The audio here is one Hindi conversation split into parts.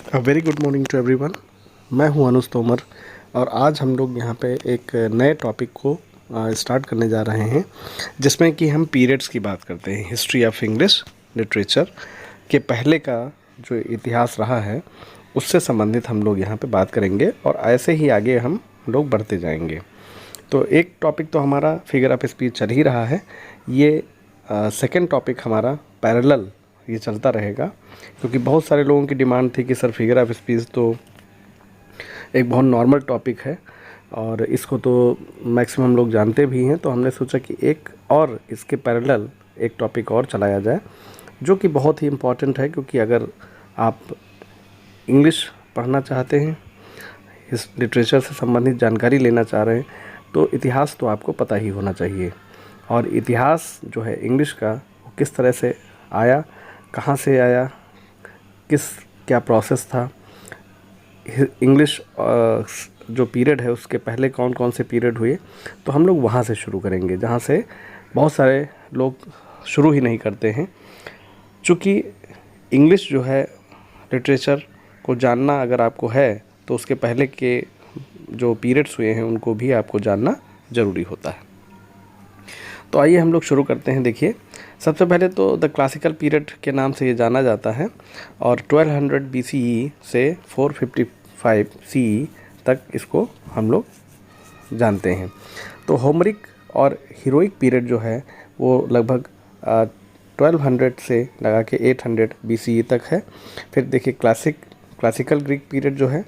Very good morning to everyone. मैं हूं अनुज तोमर और आज हम लोग यहाँ पे एक नए टॉपिक को स्टार्ट करने जा रहे हैं, जिसमें कि हम पीरियड्स की बात करते हैं। हिस्ट्री ऑफ इंग्लिश लिटरेचर के पहले का जो इतिहास रहा है उससे संबंधित हम लोग यहाँ पे बात करेंगे और ऐसे ही आगे हम लोग बढ़ते जाएंगे। तो एक टॉपिक तो हमारा फिगर ऑफ स्पीच चल ही रहा है। ये सेकंड टॉपिक हमारा पैरेलल ये चलता रहेगा, क्योंकि बहुत सारे लोगों की डिमांड थी कि सर फिगर ऑफ स्पीच तो एक बहुत नॉर्मल टॉपिक है और इसको तो मैक्सिमम लोग जानते भी हैं। तो हमने सोचा कि एक और इसके पैरेलल एक टॉपिक और चलाया जाए, जो कि बहुत ही इम्पॉर्टेंट है। क्योंकि अगर आप इंग्लिश पढ़ना चाहते हैं, इस लिटरेचर से संबंधित जानकारी लेना चाह रहे हैं, तो इतिहास तो आपको पता ही होना चाहिए। और इतिहास जो है इंग्लिश का, वो किस तरह से आया, कहाँ से आया, क्या प्रोसेस था, इंग्लिश जो पीरियड है उसके पहले कौन कौन से पीरियड हुए, तो हम लोग वहाँ से शुरू करेंगे जहाँ से बहुत सारे लोग शुरू ही नहीं करते हैं। चूँकि इंग्लिश जो है लिटरेचर को जानना अगर आपको है तो उसके पहले के जो पीरियड्स हुए हैं उनको भी आपको जानना ज़रूरी होता है। तो आइए हम लोग शुरू करते हैं। देखिए, सबसे पहले तो द क्लासिकल पीरियड के नाम से ये जाना जाता है और 1200 BCE से 455 CE तक इसको हम लोग जानते हैं। तो होमरिक और हीरोइक पीरियड जो है वो लगभग 1200 से लगा के 800 BCE तक है। फिर देखिए क्लासिकल ग्रीक पीरियड जो है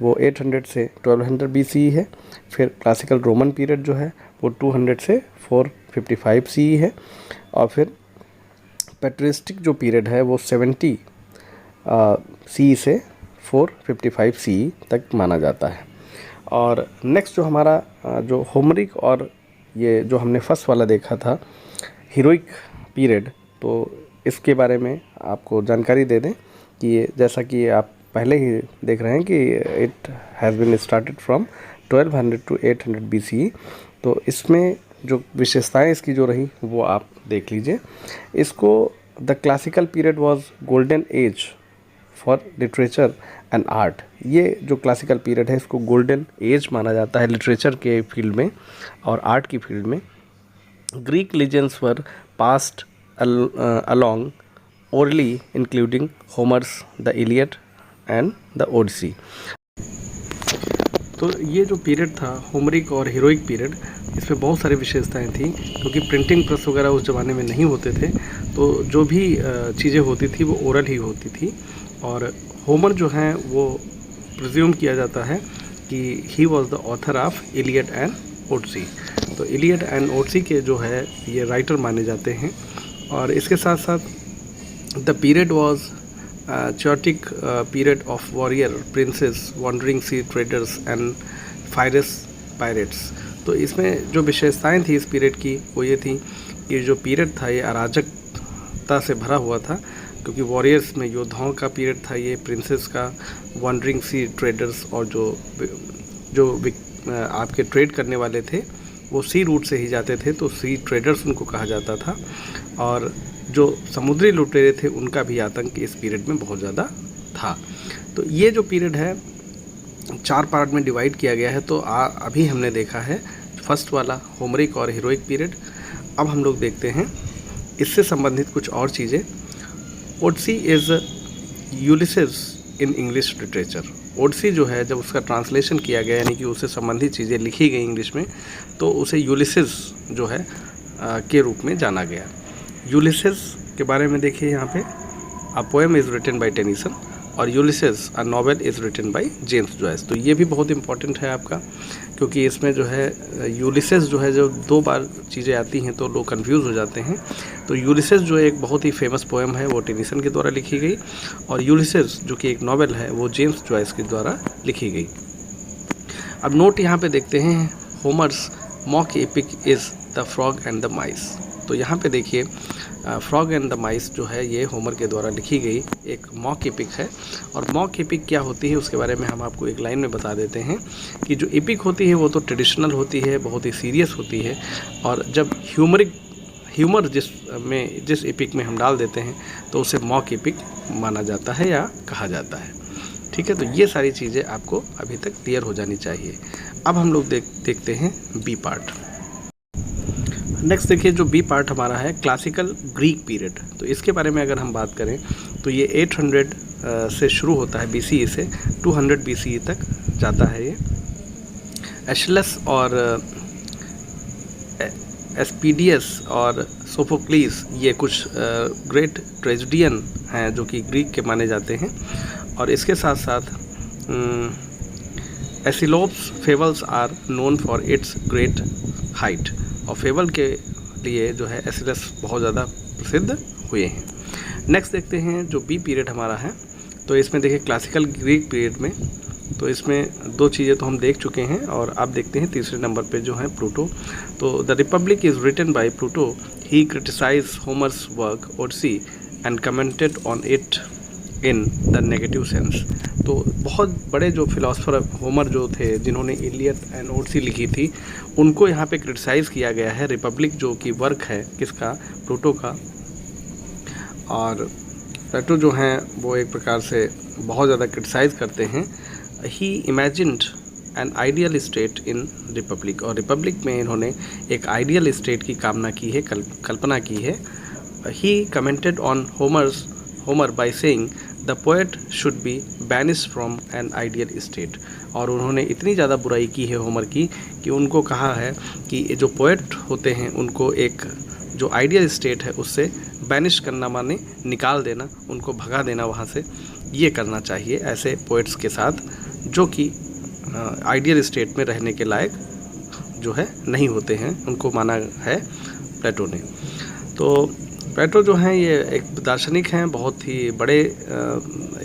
वो 800 से 1200 BCE है। फिर क्लासिकल रोमन पीरियड जो है वो 200 से 455 CE है। और फिर पैट्रिस्टिक जो पीरियड है वो 70 CE से 455 CE तक माना जाता है। और नेक्स्ट जो हमारा जो होमरिक और ये जो हमने फर्स्ट वाला देखा था हीरोइक पीरियड, तो इसके बारे में आपको जानकारी दे दें कि ये जैसा कि आप पहले ही देख रहे हैं कि it has been started from 1200 to 800 BCE। तो इसमें जो विशेषताएं इसकी जो रही वो आप देख लीजिए। इसको the classical period was golden age for literature and art. ये जो क्लासिकल पीरियड है इसको गोल्डन एज माना जाता है लिटरेचर के फील्ड में और आर्ट की फील्ड में। Greek legends were passed along orally including Homer's The Iliad and the Odyssey। तो ये जो पीरियड था होमरिक और हीरोइक पीरियड, इसमें बहुत सारी विशेषताएं थी। क्योंकि प्रिंटिंग प्रेस वगैरह उस ज़माने में नहीं होते थे, तो जो भी चीज़ें होती थी वो ओरल ही होती थी। और होमर जो हैं वो प्रिज्यूम किया जाता है कि he was the author of Iliad and Odyssey. तो इलियड एंड ओडिसी के जो है ये राइटर माने जाते हैं। और इसके साथ साथ the period was chaotic period of warrior princes, wandering sea traders and fierce pirates। तो इसमें जो विशेषताएं थी इस पीरियड की वो ये थी कि जो पीरियड था ये अराजकता से भरा हुआ था। क्योंकि वॉरियर्स में योद्धाओं का पीरियड था ये, प्रिंसेस का, वॉन्डरिंग सी ट्रेडर्स और जो आपके ट्रेड करने वाले थे वो सी रूट से ही जाते थे, तो सी ट्रेडर्स उनको कहा जाता था। और जो समुद्री लुटेरे थे उनका भी आतंक इस पीरियड में बहुत ज़्यादा था। तो ये जो पीरियड है 4 पार्ट में डिवाइड किया गया है। तो अभी हमने देखा है फर्स्ट वाला होमरिक और हीरोइक पीरियड। अब हम लोग देखते हैं इससे संबंधित कुछ और चीज़ें। Odyssey is Ulysses in English literature. Odyssey जो है जब उसका ट्रांसलेशन किया गया, यानी कि उससे संबंधित चीज़ें लिखी गई इंग्लिश में, तो उसे यूलिसेस जो है के रूप में जाना गया। यूलिसेस के बारे में देखिए यहाँ पे, a poem is written by Tennyson और Ulysses a novel is written by James Joyce. तो ये भी बहुत इंपॉर्टेंट है आपका, क्योंकि इसमें जो है यूलिसेस जो है जब 2 बार चीज़ें आती हैं तो लोग कंफ्यूज हो जाते हैं। तो यूलिसेस जो एक बहुत ही फेमस पोएम है वो टेनिसन के द्वारा लिखी गई, और यूलिसेस जो कि एक नॉवेल है वो जेम्स जॉयस के द्वारा लिखी गई। अब नोट यहाँ पे देखते हैं, होमर्स mock epic is the frog and the माइस। तो यहाँ पे देखिए फ्रॉग एंड द माइस जो है ये होमर के द्वारा लिखी गई एक मॉक एपिक है। और मॉक एपिक क्या होती है उसके बारे में हम आपको एक लाइन में बता देते हैं कि जो एपिक होती है वो तो ट्रेडिशनल होती है, बहुत ही सीरियस होती है। और जब ह्यूमर जिस एपिक में हम डाल देते हैं तो उसे मॉक एपिक माना जाता है या कहा जाता है। ठीक है, तो ये सारी चीज़ें आपको अभी तक क्लियर हो जानी चाहिए। अब हम लोग देखते हैं बी पार्ट। नेक्स्ट देखिए, जो बी पार्ट हमारा है क्लासिकल ग्रीक पीरियड। तो इसके बारे में अगर हम बात करें तो ये 800 से शुरू होता है BCE से 200 BCE तक जाता है। ये एशलस और एस्पीडियस और सोफोक्लीस ये कुछ ग्रेट ट्रेजेडियन हैं जो कि ग्रीक के माने जाते हैं। और इसके साथ साथ Aesop's fables are known for its great height. और फेबल के लिए जो है एसिलस बहुत ज़्यादा प्रसिद्ध हुए हैं। नेक्स्ट देखते हैं जो बी पीरियड हमारा है। तो इसमें देखिए क्लासिकल ग्रीक पीरियड में तो इसमें दो चीज़ें तो हम देख चुके हैं, और अब देखते हैं तीसरे नंबर पे जो है प्लूटो। तो the Republic is written by Plato. He criticise Homer's work Odyssey and commented on it in the negative sense. तो बहुत बड़े जो फिलोसफर होमर जो थे जिन्होंने इलियड एंड ओडिसी लिखी थी, उनको यहाँ पे क्रिटिसाइज़ किया गया है। रिपब्लिक जो कि वर्क है किसका, प्लूटो का। और प्लेटो जो हैं वो एक प्रकार से बहुत ज़्यादा क्रिटिसाइज़ करते हैं। He imagined an ideal state in Republic. और रिपब्लिक में इन्होंने एक आइडियल स्टेट की कामना की है, कल्पना की है। He commented on Homer by saying the poet should be banish from an ideal state. और उन्होंने इतनी ज़्यादा बुराई की है होमर की कि उनको कहा है कि जो पोएट होते हैं उनको एक जो आइडियल स्टेट है उससे बैनिश करना, माने निकाल देना, उनको भगा देना वहाँ से, ये करना चाहिए ऐसे पोएट्स के साथ जो कि आइडियल स्टेट में रहने के लायक जो है नहीं होते हैं, उनको माना है प्लेटो ने। तो प्लेटो जो हैं ये एक दार्शनिक हैं, बहुत ही बड़े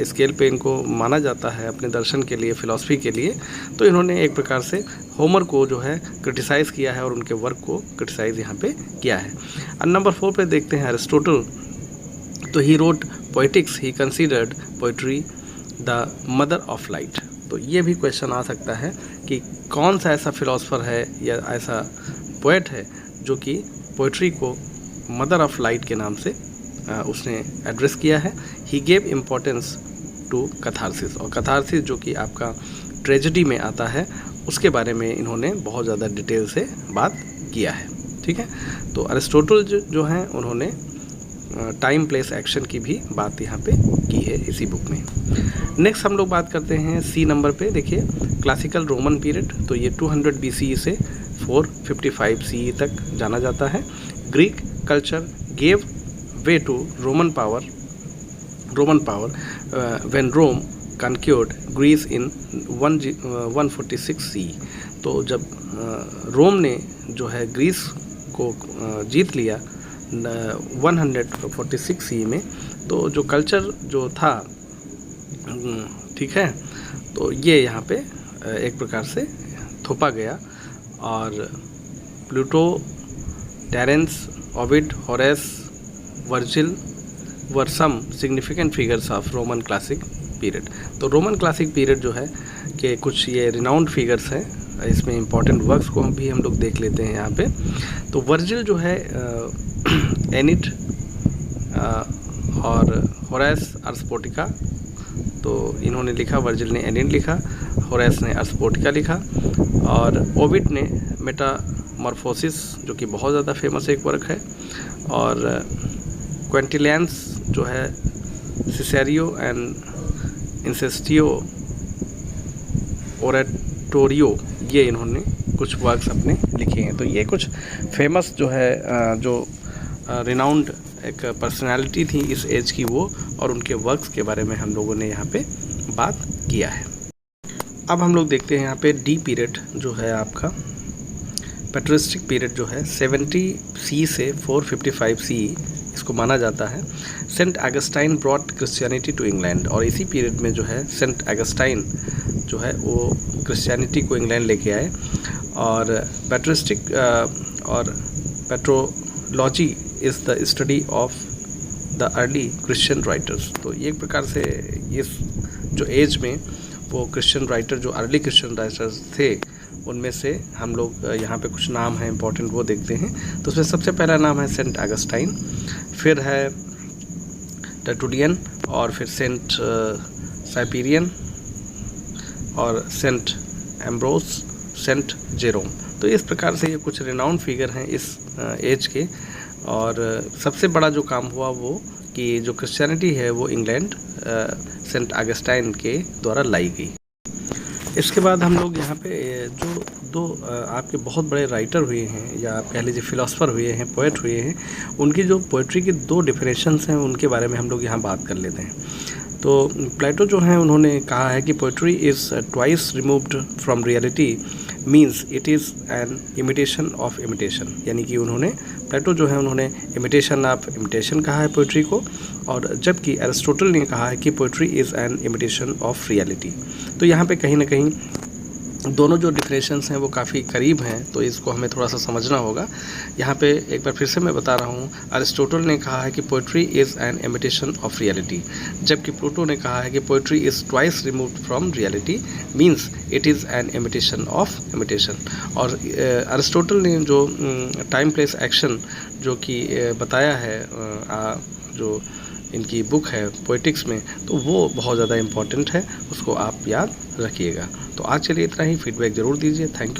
स्केल पे इनको माना जाता है अपने दर्शन के लिए, फ़िलॉसफी के लिए। तो इन्होंने एक प्रकार से होमर को जो है क्रिटिसाइज़ किया है और उनके वर्क को क्रिटिसाइज़ यहाँ पे किया है। और नंबर 4 पे देखते हैं एरिस्टोटल। तो he wrote poetics. He considered poetry the mother of light. तो ये भी क्वेश्चन आ सकता है कि कौन सा ऐसा फ़िलॉसफर है या ऐसा पोएट है जो कि पोइट्री को मदर ऑफ लाइट के नाम से उसने एड्रेस किया है। He gave importance to catharsis. और कथारसिस जो कि आपका ट्रेजेडी में आता है, उसके बारे में इन्होंने बहुत ज़्यादा डिटेल से बात किया है। ठीक है, तो अरिस्टोटल जो हैं उन्होंने टाइम प्लेस एक्शन की भी बात यहाँ पे की है इसी बुक में। नेक्स्ट हम लोग बात करते हैं सी नंबर पे। देखिए क्लासिकल रोमन पीरियड। तो ये 200 BCE से 455 CE तक जाना जाता है। Greek culture gave way to Roman power when Rome conquered Greece in 146 CE। तो जब रोम ने जो है ग्रीस को जीत लिया 146 CE में, तो जो कल्चर जो था, ठीक है, तो ये यहाँ पे एक प्रकार से थोपा गया। और Plato, Terence, Ovid, Horace, Virgil were some significant figures of Roman classic period. तो रोमन क्लासिक पीरियड जो है कि कुछ ये रिनाउंड फिगर्स हैं, इसमें इंपॉर्टेंट वर्क्स को भी हम लोग देख लेते हैं यहाँ पे। तो वर्जिल जो है एनिड और होरेस अर्सपोटिका, तो इन्होंने लिखा, वर्जिल ने एनिड लिखा, होरेस ने अर्सपोटिका लिखा, और ओविड ने मेटामॉर्फोसिस जो कि बहुत ज़्यादा फेमस एक वर्क है, और क्विंटिलियंस जो है सिसेरियो एंड इंसेस्टियो ओरेटोरियो, ये इन्होंने कुछ वर्क्स अपने लिखे हैं। तो ये कुछ फेमस जो है जो रिनाउंड एक पर्सनालिटी थी इस एज की वो, और उनके वर्क्स के बारे में हम लोगों ने यहाँ पे बात किया है। अब हम लोग देखते हैं यहाँ पे डी पीरियड जो है आपका पैट्रिस्टिक पीरियड जो है 70 CE से 455 CE इसको माना जाता है। Saint Augustine brought Christianity to England. और इसी पीरियड में जो है सेंट अगस्टाइन जो है वो क्रिश्चियनिटी को इंग्लैंड लेके आए। और पैट्रिस्टिक और patrology is the study of the early Christian writers. तो ये एक प्रकार से इस जो एज में वो क्रिश्चियन राइटर जो अर्ली क्रिश्चियन राइटर्स थे उनमें से हम लोग यहाँ पे कुछ नाम हैं इंपॉर्टेंट वो देखते हैं। तो उसमें सबसे पहला नाम है सेंट अगस्टाइन, फिर है टर्टुलियन, और फिर सेंट साइपीरियन, और सेंट एम्ब्रोस, सेंट जेरोम। तो इस प्रकार से ये कुछ रिनाउंड फिगर हैं इस एज के। और सबसे बड़ा जो काम हुआ वो कि जो क्रिश्चियनिटी है वो इंग्लैंड सेंट ऑगस्टाइन के द्वारा लाई गई। इसके बाद हम लोग यहाँ पे जो दो आपके बहुत बड़े राइटर हुए हैं, या आप कह लीजिए फिलोसफर हुए हैं, पोएट हुए हैं, उनकी जो पोइट्री की दो डेफिनेशंस हैं उनके बारे में हम लोग यहाँ बात कर लेते हैं। तो प्लेटो जो हैं उन्होंने कहा है कि poetry is twice removed from reality means it is an imitation of imitation. यानी कि प्लेटो जो है उन्होंने इमिटेशन ऑफ इमिटेशन कहा है पोइट्री को, और जबकि एरिस्टोटल ने कहा है कि poetry is an imitation of reality. तो यहाँ पे कहीं ना कहीं दोनों जो डिफिनेशंस हैं वो काफ़ी करीब हैं, तो इसको हमें थोड़ा सा समझना होगा। यहाँ पे एक बार फिर से मैं बता रहा हूँ, अरिस्टोटल ने कहा है कि poetry is an imitation of reality, जबकि प्लूटो ने कहा है कि poetry is twice removed from reality means it is an imitation of imitation. और अरिस्टोटल ने जो टाइम प्लेस एक्शन जो कि बताया है जो इनकी बुक है पोएटिक्स में, तो वो बहुत ज़्यादा इम्पॉर्टेंट है, उसको आप याद रखिएगा। तो आज के लिए इतना ही, फीडबैक ज़रूर दीजिए। Thank you.